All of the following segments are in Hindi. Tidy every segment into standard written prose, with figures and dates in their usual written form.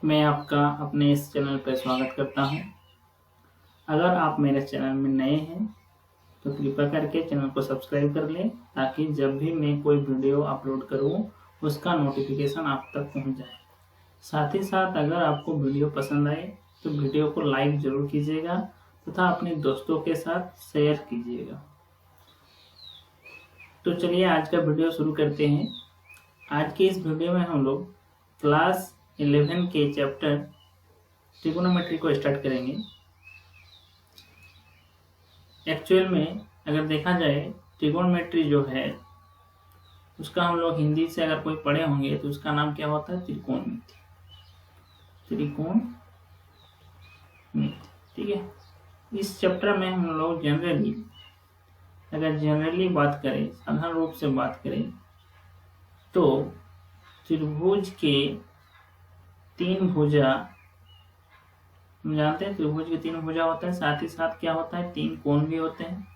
मैं आपका अपने इस चैनल पर स्वागत करता हूं। अगर आप मेरे चैनल में नए हैं तो कृपया करके चैनल को सब्सक्राइब कर लें ताकि जब भी मैं कोई वीडियो अपलोड करूं उसका नोटिफिकेशन आप तक पहुंच जाए। साथ ही साथ अगर आपको वीडियो पसंद आए तो वीडियो को लाइक ज़रूर कीजिएगा तथा अपने दोस्तों के साथ शेयर कीजिएगा। तो चलिए आज का वीडियो शुरू करते हैं। आज के इस वीडियो में हम लोग क्लास 11 के चैप्टर ट्रिगोनोमेट्री को स्टार्ट करेंगे। एक्चुअल में अगर देखा जाए ट्रिगोनोमेट्री जो है उसका हम लोग हिंदी से अगर कोई पढ़े होंगे तो उसका नाम क्या होता है? त्रिकोणमिति। ठीक है। इस चैप्टर में हम लोग जनरली बात करें, साधारण रूप से बात करें तो त्रिभुज के तीन भुजा, हम जानते हैं त्रिभुज के तीन भुजा होते हैं, साथ ही साथ क्या होता है, तीन कोण भी होते हैं।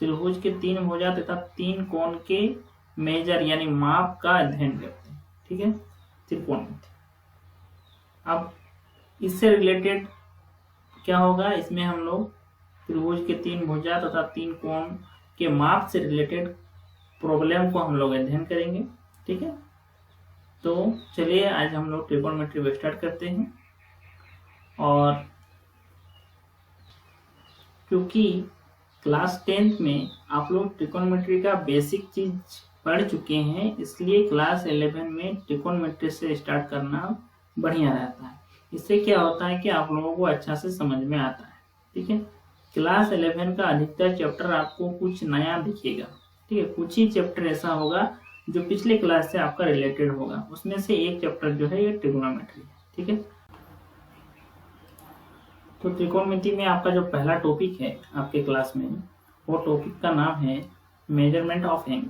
त्रिभुज के तीन भुजा तथा तीन कोण के मेजर यानी माप का अध्ययन करते हैं। ठीक है, त्रिकोणमिति। अब इससे रिलेटेड क्या होगा, इसमें हम लोग त्रिभुज के तीन भुजा तथा तीन कोण के माप से रिलेटेड प्रॉब्लम को हम लोग अध्ययन करेंगे। ठीक है, तो चलिए आज हम लोग ट्रिगोनोमेट्री को स्टार्ट करते हैं। और क्योंकि क्लास 10th में आप लोग ट्रिगोनोमेट्री का बेसिक चीज पढ़ चुके हैं, इसलिए क्लास 11 में ट्रिगोनोमेट्री से स्टार्ट करना बढ़िया रहता है। इससे क्या होता है कि आप लोगों को अच्छा से समझ में आता है। ठीक है, क्लास 11 का अधिकतर चैप्टर आपको कुछ नया दिखेगा। ठीक है, कुछ ही चैप्टर ऐसा होगा जो पिछले क्लास से आपका रिलेटेड होगा, उसमें से एक चैप्टर जो है ये ट्रिगोनोमेट्री है। ठीक है, तो त्रिकोणमिति में आपका जो पहला टॉपिक है आपके क्लास में, वो टॉपिक का नाम है measurement of angle.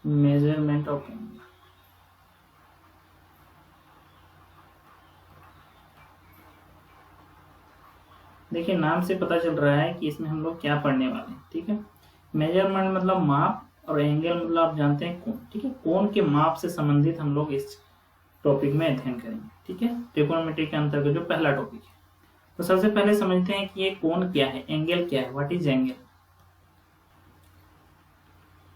Measurement of angle. देखिए नाम से पता चल रहा है कि इसमें हम लोग क्या पढ़ने वाले हैं। ठीक है, मेजरमेंट मतलब माप और एंगल मतलब आप जानते हैं कोण। ठीक है, कोण के माप से संबंधित हम लोग इस टॉपिक में अध्ययन करेंगे। ठीक है, ट्रिगोनोमेट्री के अंतर्गत जो पहला टॉपिक है, तो सबसे पहले समझते हैं कि ये कोण क्या है, एंगल क्या है, व्हाट इज एंगल।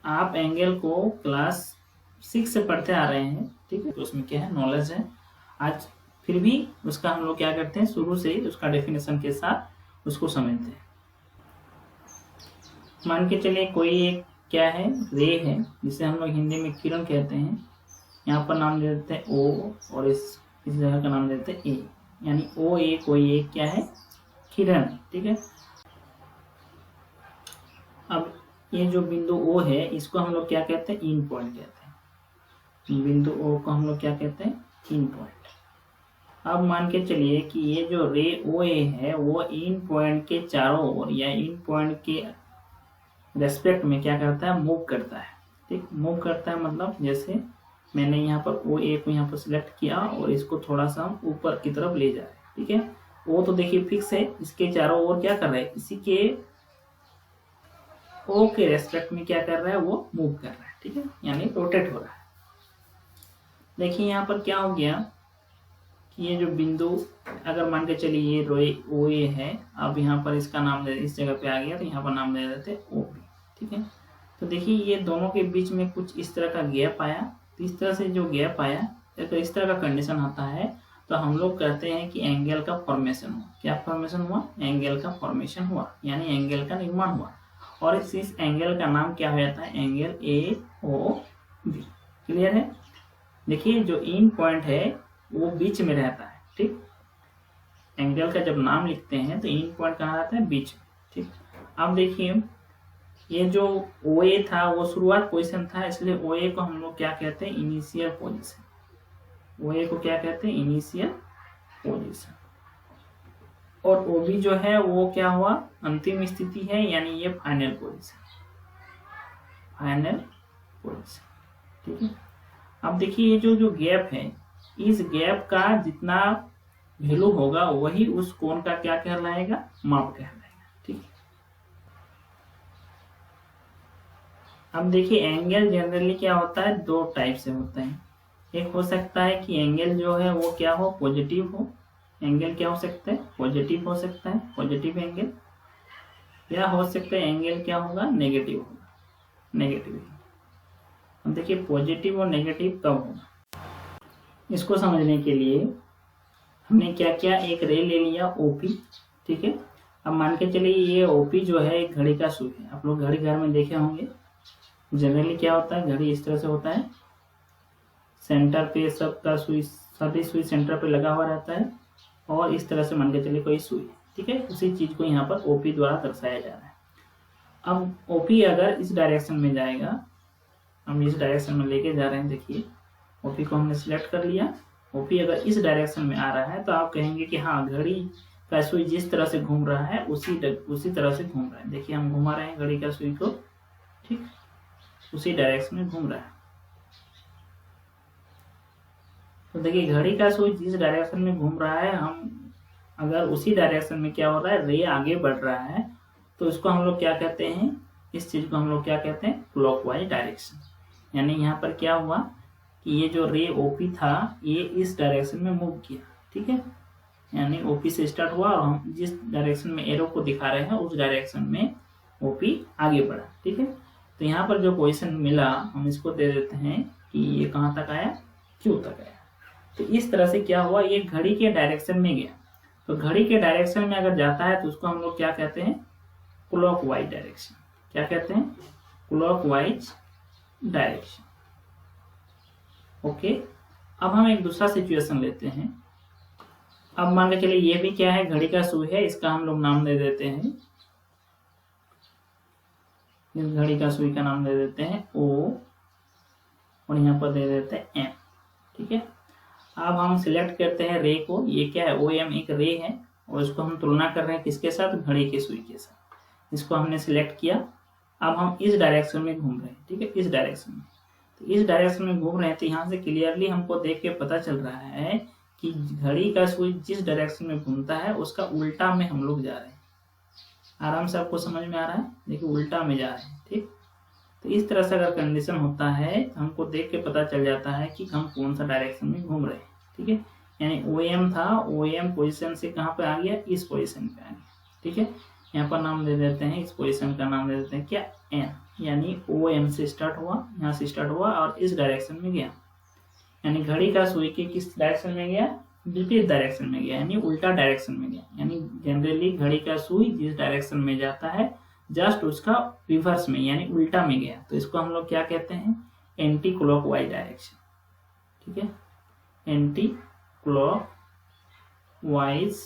आप एंगल को क्लास 6 से पढ़ते आ रहे हैं। ठीक है, तो उसमें क्या है, नॉलेज है। आज फिर भी उसका हम लोग क्या करते हैं, शुरू से उसका डेफिनेशन के साथ उसको समझते हैं। मान के चलिए कोई एक क्या है, रे है, जिसे हम लोग हिंदी में किरण कहते हैं। यहाँ पर नाम दे देते हैं ओ और इस जगह का नाम दे देते हैं ए, यानी ओ ए कोई एक क्या है, किरण। ठीक है, अब ये जो बिंदु ओ है इसको हम लोग क्या कहते हैं, इन पॉइंट कहते हैं। बिंदु ओ को हम लोग क्या कहते हैं, इन पॉइंट। अब मान के चलिए कि ये जो रे ओ ए है वो इन पॉइंट के चारों ओर या इन पॉइंट के रेस्पेक्ट में क्या करता है, मूव करता है। ठीक, मूव करता है मतलब जैसे मैंने यहाँ पर ओ ए को यहाँ पर सिलेक्ट किया और इसको थोड़ा सा ऊपर की तरफ ले जा रहे हैं। ठीक है, ओ तो देखिए फिक्स है, इसके चारों ओर क्या कर रहा है, इसी के ओ के रेस्पेक्ट में क्या कर रहा है, वो मूव कर रहा है। ठीक है, यानी रोटेट हो रहा है। देखिए यहाँ पर क्या हो गया कि ये जो बिंदु अगर मान के चलिए ये रोए ओ ए है, अब यहाँ पर इसका नाम दे, इस जगह पे आ गया तो यहाँ पर नाम दे देते ओ बी। ठीक है, तो देखिए ये दोनों के बीच में कुछ इस तरह का गैप आया। तो इस तरह से जो गैप आया, तो इस तरह का कंडीशन आता है तो हम लोग कहते हैं कि एंगल का फॉर्मेशन हुआ। क्या फॉर्मेशन हुआ, एंगल का फॉर्मेशन हुआ, यानी एंगल का निर्माण हुआ। और इस एंगल का नाम क्या हो जाता है, angle A O B. Clear है। देखिए जो इन पॉइंट है वो बीच में रहता है। ठीक, एंगल का जब नाम लिखते हैं तो इन पॉइंट कहाँ रहता है, बीच में। ठीक, अब देखिए ये जो ओ ए था वो शुरुआत पोजीशन था, इसलिए ओ ए को हम लोग क्या कहते हैं, इनिशियल पोजीशन। ओ ए को क्या कहते हैं, इनिशियल पोजीशन। और ओ बी जो है वो क्या हुआ, अंतिम स्थिति है, यानी ये फाइनल पोजीशन। Final position. ठीक है, अब देखिए ये जो गैप है, इस गैप का जितना वैल्यू होगा वही उस कोण का क्या कहलाएगा, माप कहलाएगा। ठीक, अब देखिए एंगल जनरली क्या होता है, दो टाइप से होता है। एक हो सकता है कि एंगल जो है वो क्या हो, पॉजिटिव हो। एंगल क्या हो सकता है, पॉजिटिव हो सकता है, पॉजिटिव एंगल। या हो सकता है एंगल क्या होगा, नेगेटिव होगा, नेगेटिव। अब देखिए पॉजिटिव और नेगेटिव कब होगा, इसको समझने के लिए हमने क्या किया, एक रे ले लिया ओपी, ठीक है। अब मान के चलिए ये ओपी जो है एक घड़ी का सुई है। आप लोग घड़ी घर में देखे होंगे, जनरली क्या होता है, घड़ी इस तरह से होता है, सेंटर पे सबका सुई, सभी सुई सेंटर पे लगा हुआ रहता है, और इस तरह से मान के चलिए कोई सुई, ठीक है। उसी चीज को यहाँ पर ओपी द्वारा दर्शाया जा रहा है। अब ओपी अगर इस डायरेक्शन में जाएगा, हम इस डायरेक्शन में लेके जा रहे हैं, देखिए ओपी को हमने सिलेक्ट कर लिया। ओपी अगर इस डायरेक्शन में आ रहा है तो आप कहेंगे कि हाँ, घड़ी का सुई जिस तरह से घूम रहा है उसी तरह से घूम रहा है। देखिए हम घुमा रहे हैं घड़ी का सुई को, ठीक, उसी डायरेक्शन में घूम रहा है। तो देखिए घड़ी का सुई जिस डायरेक्शन में घूम रहा है, हम अगर उसी डायरेक्शन में क्या हो रहा है, रे आगे बढ़ रहा है, तो इसको हम लोग क्या कहते हैं, इस चीज को हम लोग क्या कहते हैं, क्लॉकवाइज डायरेक्शन। यानी यहाँ पर क्या हुआ कि ये जो रे ओपी था ये इस डायरेक्शन में मूव किया, ठीक है। यानी ओपी से स्टार्ट हुआ और हम जिस डायरेक्शन में एरो को दिखा रहे हैं उस डायरेक्शन में ओपी आगे बढ़ा, ठीक है। तो यहाँ पर जो पोजीशन मिला हम इसको दे देते हैं कि ये कहाँ तक आया, क्यू तक आया। तो इस तरह से क्या हुआ, ये घड़ी के डायरेक्शन में गया। तो घड़ी के डायरेक्शन में अगर जाता है तो उसको हम लोग क्या कहते हैं, क्लॉकवाइज डायरेक्शन। क्या कहते हैं, क्लॉकवाइज डायरेक्शन। ओके, अब हम एक दूसरा सिचुएशन लेते हैं। अब मान के चलिए ये भी क्या है, घड़ी का सुई है, इसका हम लोग नाम दे देते हैं, इस घड़ी का सुई का नाम दे देते हैं O, और यहाँ पर दे देते हैं M, ठीक है। अब हम सिलेक्ट करते हैं रे को, ये क्या है, OM एक रे है, और इसको हम तुलना कर रहे हैं किसके साथ, घड़ी के सुई के साथ। इसको हमने सिलेक्ट किया। अब हम इस डायरेक्शन में घूम रहे हैं, ठीक है, इस डायरेक्शन में। तो इस डायरेक्शन में घूम रहे हैं तो यहाँ से क्लियरली हमको देख के पता चल रहा है कि घड़ी का सुई जिस डायरेक्शन में घूमता है उसका उल्टा में हम लोग जा रहे हैं। आराम से आपको समझ में आ रहा है, देखिए उल्टा में जा रहे हैं, ठीक। तो इस तरह से अगर कंडीशन होता है तो हमको देख के पता चल जाता है कि हम कौन सा डायरेक्शन में घूम रहे हैं, ठीक है। यानी OM था, OM पोजिशन से कहाँ पे आ गया, इस पोजिशन पे आ गया, ठीक है। यहाँ पर नाम दे देते हैं, इस पोजीशन का नाम दे देते हैं क्या, N। यानी OM से स्टार्ट हुआ, यहाँ से स्टार्ट हुआ और इस डायरेक्शन में गया। यानी घड़ी का सुई के किस डायरेक्शन में गया, विपरीत डायरेक्शन में गया, यानी उल्टा डायरेक्शन में गया। यानी जनरली घड़ी का सुई जिस डायरेक्शन में जाता है जस्ट उसका रिवर्स में यानी उल्टा में गया। तो इसको हम लोग क्या कहते हैं, एंटी क्लॉकवाइज डायरेक्शन, ठीक है, एंटी क्लॉकवाइज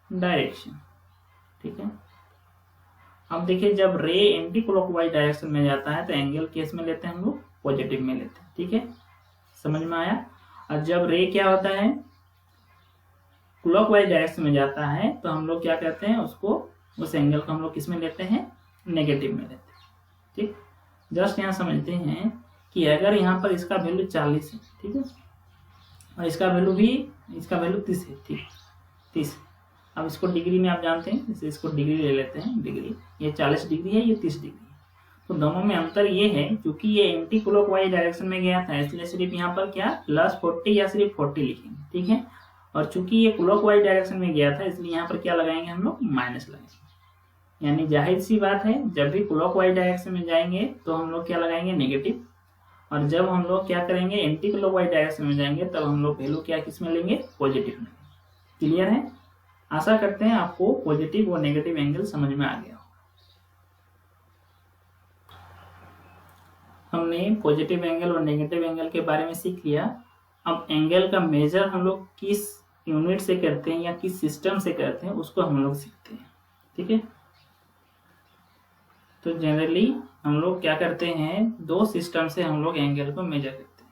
डायरेक्शन, ठीक है। अब देखिए जब रे एंटी क्लॉकवाइज डायरेक्शन में जाता है तो एंगल केस में लेते हैं हम लोग, पॉजिटिव में लेते हैं, ठीक है, समझ में आया। और जब रे क्या होता है, क्लॉकवाइज डायरेक्शन में जाता है तो हम लोग क्या कहते हैं उसको, उस एंगल को हम लोग किस में लेते हैं, नेगेटिव में लेते हैं, ठीक। जस्ट यहाँ समझते हैं कि अगर यहाँ पर इसका वैल्यू 40 है, ठीक है, और इसका वैल्यू 30 है, ठीक, 30। अब इसको डिग्री में आप जानते हैं, जैसे इसको डिग्री ले लेते हैं, डिग्री, ये 40 डिग्री है, ये 30 डिग्री है। तो दोनों में अंतर ये है क्योंकि ये एंटी क्लॉकवाइज डायरेक्शन में गया था इसलिए सिर्फ यहाँ पर क्या +40 या सिर्फ 40 लिखेंगे, ठीक है। और चूंकि ये क्लॉकवाइज डायरेक्शन में गया था इसलिए यहाँ पर क्या लगाएंगे हम लोग, माइनस लगाएंगे। यानी जाहिर सी बात है जब भी क्लॉकवाइज डायरेक्शन में जाएंगे तो हम लोग क्या लगाएंगे, नेगेटिव। और जब हम लोग क्या करेंगे, एंटी क्लॉकवाइज डायरेक्शन में जाएंगे तब हम लोग वैल्यू क्या किस में लेंगे, पॉजिटिव में। क्लियर है, आशा करते हैं आपको पॉजिटिव और नेगेटिव एंगल समझ में आ गया। हमने पॉजिटिव एंगल और नेगेटिव एंगल के बारे में सीख लिया। अब एंगल का मेजर हम लोग किस यूनिट से करते हैं या किस सिस्टम से करते हैं उसको हम लोग सीखते हैं, ठीक है। तो जनरली हम लोग क्या करते हैं, 2 सिस्टम से हम लोग एंगल को मेजर करते हैं,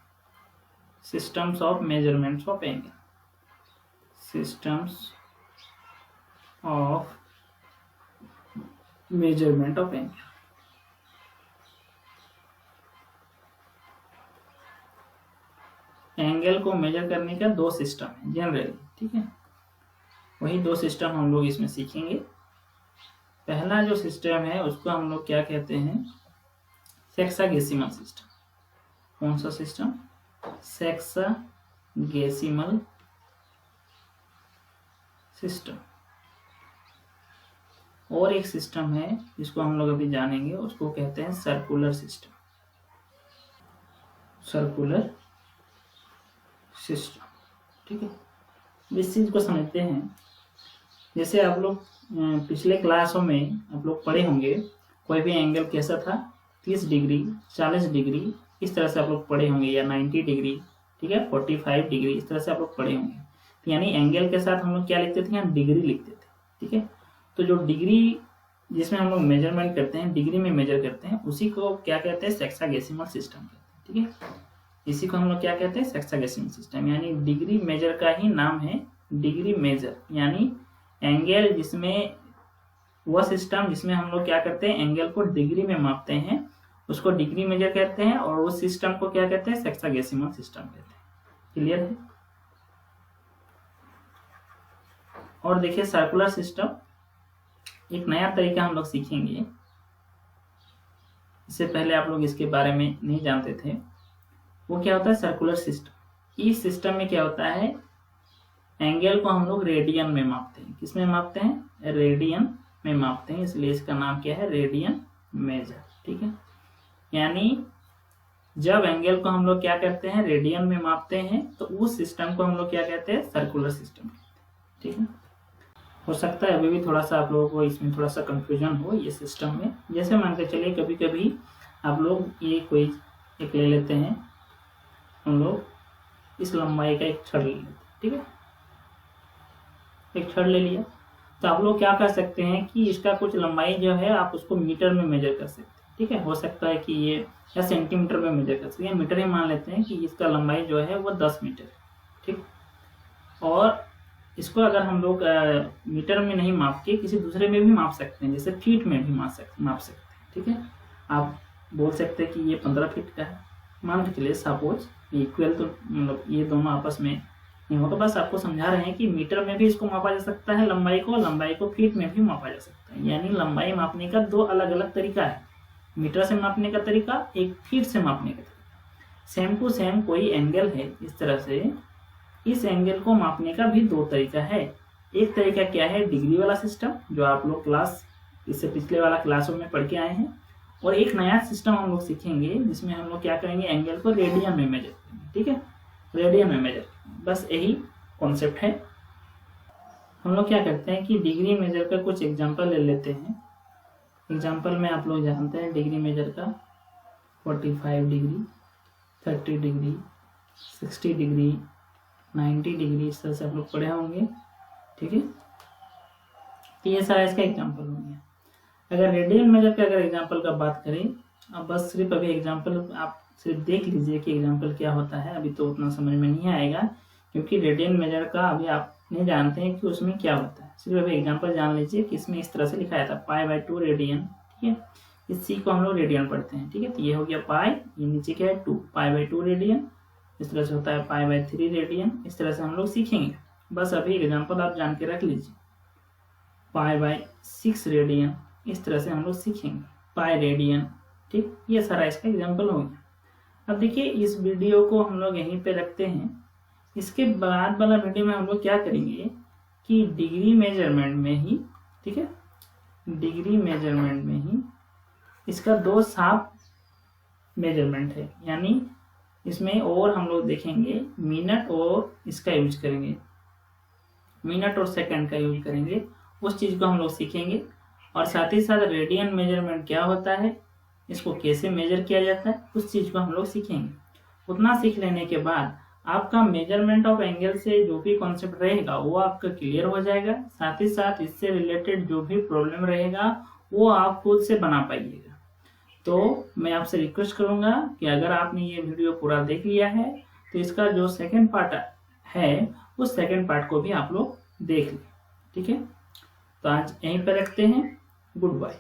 systems of measurements of angle, systems of measurement of angle. Angle को मेजर करने का 2 सिस्टम है जनरली, ठीक है। वही 2 सिस्टम हम लोग इसमें सीखेंगे। पहला जो सिस्टम है उसको हम लोग क्या कहते हैं, हेक्साडेसिमल सिस्टम। कौन सा सिस्टम, सेक्सागेसिमल सिस्टम। और एक सिस्टम है जिसको हम लोग अभी जानेंगे, उसको कहते हैं सर्कुलर सिस्टम। सर्कुलर सिस्टम, ठीक है। इस चीज को समझते हैं। जैसे आप लोग पिछले क्लासों में आप लोग पढ़े होंगे, कोई भी एंगल कैसा था, 30 डिग्री, 40 डिग्री, इस तरह से आप लोग पढ़े होंगे, या 90 डिग्री, ठीक है, 45 डिग्री, इस तरह से आप लोग पढ़े होंगे। तो यानी एंगल के साथ हम लोग क्या लिखते थे, यहाँ डिग्री लिखते थे, ठीक है। तो जो डिग्री जिसमें हम लोग मेजरमेंट करते हैं, डिग्री में मेजर करते हैं, उसी को क्या कहते हैं, सेक्सागेसिमल सिस्टम कहते हैं, ठीक है। इसी को हम लोग क्या कहते हैं, सेक्सागेसिमल सिस्टम। यानी डिग्री मेजर का ही नाम है डिग्री मेजर, यानी एंगल जिसमें, वह सिस्टम जिसमें हम लोग क्या करते हैं, एंगल को डिग्री में मापते हैं, उसको डिग्री मेजर कहते हैं, और उस सिस्टम को क्या कहते हैं, सेक्सागेसिमल सिस्टम कहते हैं। क्लियर है। और देखिए सर्कुलर सिस्टम, एक नया तरीका हम लोग सीखेंगे। इससे पहले आप लोग इसके बारे में नहीं जानते थे। वो क्या होता है, सर्कुलर सिस्टम। इस सिस्टम में क्या होता है, एंगल को हम लोग रेडियन में मापते हैं। किस में मापते हैं, रेडियन में मापते हैं, इसलिए इसका नाम क्या है, रेडियन मेजर, ठीक है। यानी जब एंगल को हम लोग क्या करते हैं, रेडियन में मापते हैं, तो उस सिस्टम को हम लोग क्या कहते हैं, सर्कुलर सिस्टम, ठीक है। हो सकता है अभी भी थोड़ा सा आप लोगों को इसमें थोड़ा सा कंफ्यूजन हो ये सिस्टम में। जैसे मान के चलिए कभी कभी आप लोग ये कोई एक ले लेते हैं, हम लोग इस लंबाई का एक छड़ ले लेते हैं, ठीक है। एक छड़ ले लिया, तो आप लोग क्या कर सकते हैं कि इसका कुछ लंबाई जो है आप उसको मीटर में मेजर कर सकते हैं, ठीक है। हो सकता है कि ये या सेंटीमीटर में मेजर कर सकते हैं, मीटर ही मान लेते हैं कि इसका लंबाई जो है वो 10 मीटर है, ठीक। और इसको अगर हम लोग मीटर में नहीं माप के किसी दूसरे में भी माप सकते हैं, जैसे फीट में भी माप सकते हैं, ठीक है। आप बोल सकते हैं कि ये 15 फीट का है, मान के चलिए सपोज इक्वल, तो मतलब ये दोनों आपस में नहीं हो, तो बस आपको समझा रहे हैं कि मीटर में भी इसको मापा जा सकता है, लंबाई को फीट में भी मापा जा सकता है। यानी लंबाई मापने का दो अलग अलग तरीका है, मीटर से मापने का तरीका, एक फीट से मापने का तरीका। सेम टू सेम कोई एंगल है, इस तरह से इस एंगल को मापने का भी दो तरीका है। एक तरीका क्या है, डिग्री वाला सिस्टम, जो आप लोग क्लास इससे पिछले वाला क्लासों में पढ़ के आए हैं। और एक नया सिस्टम हम लोग सीखेंगे जिसमें हम लोग क्या करेंगे, एंगल को रेडियन में मेजर करेंगे, ठीक है, रेडियन में मेजर। बस यही कॉन्सेप्ट है। हम लोग क्या करते हैं कि डिग्री मेजर का कुछ एग्जांपल ले लेते हैं। एग्जांपल में आप लोग जानते हैं डिग्री मेजर का 45 डिग्री, 30 डिग्री, 60 डिग्री, 90 डिग्री, इस तरह से आप लोग पढ़े होंगे, ठीक है। तो ये सारा इसका एग्जांपल हो गया। अगर रेडियन मेजर का अगर एग्जांपल का बात करें, अब बस सिर्फ अभी एग्जांपल आप सिर्फ देख लीजिए कि एग्जांपल क्या होता है। अभी तो उतना समझ में नहीं आएगा, क्योंकि रेडियन मेजर का अभी आप नहीं जानते हैं कि उसमें क्या होता है। सिर्फ अभी एग्जांपल जान लीजिए कि इसमें इस तरह से लिखाया था π/2 रेडियन, ठीक है। इस सी को हम लोग रेडियन पढ़ते हैं, ठीक है। तो ये हो गया पाई, ये नीचे क्या है 2, π/2 रेडियन। इस तरह से होता है π/3 रेडियन। इस तरह से हम लोग सीखेंगे। बस अभी एग्जांपल आप जान के रख लीजिए, π/6 रेडियन, इस तरह से हम लोग सीखेंगे, पाई रेडियन, ठीक। ये सारा इसका एग्जांपल हो गया। अब देखिए इस वीडियो को हम लोग यहीं पे रखते हैं। इसके बाद वाला वीडियो में हम लोग क्या करेंगे कि डिग्री मेजरमेंट में ही, ठीक है, डिग्री मेजरमेंट में ही इसका दो साफ मेजरमेंट है। यानी इसमें और हम लोग देखेंगे मिनट, और इसका यूज करेंगे, मिनट और सेकंड का यूज करेंगे। उस चीज को हम लोग सीखेंगे। और साथ ही साथ रेडियन मेजरमेंट क्या होता है, इसको कैसे मेजर किया जाता है, उस चीज को हम लोग सीखेंगे। उतना सीख लेने के बाद आपका मेजरमेंट ऑफ एंगल से जो भी कॉन्सेप्ट रहेगा वो आपका क्लियर हो जाएगा। साथ ही साथ इससे रिलेटेड जो भी प्रॉब्लम रहेगा वो आप खुद से बना पाइएगा। तो मैं आपसे रिक्वेस्ट करूंगा कि अगर आपने ये वीडियो पूरा देख लिया है तो इसका जो सेकंड पार्ट है उस सेकंड पार्ट को भी आप लोग देख लें, ठीक है। तो आज यहीं पर रखते हैं। Good bye.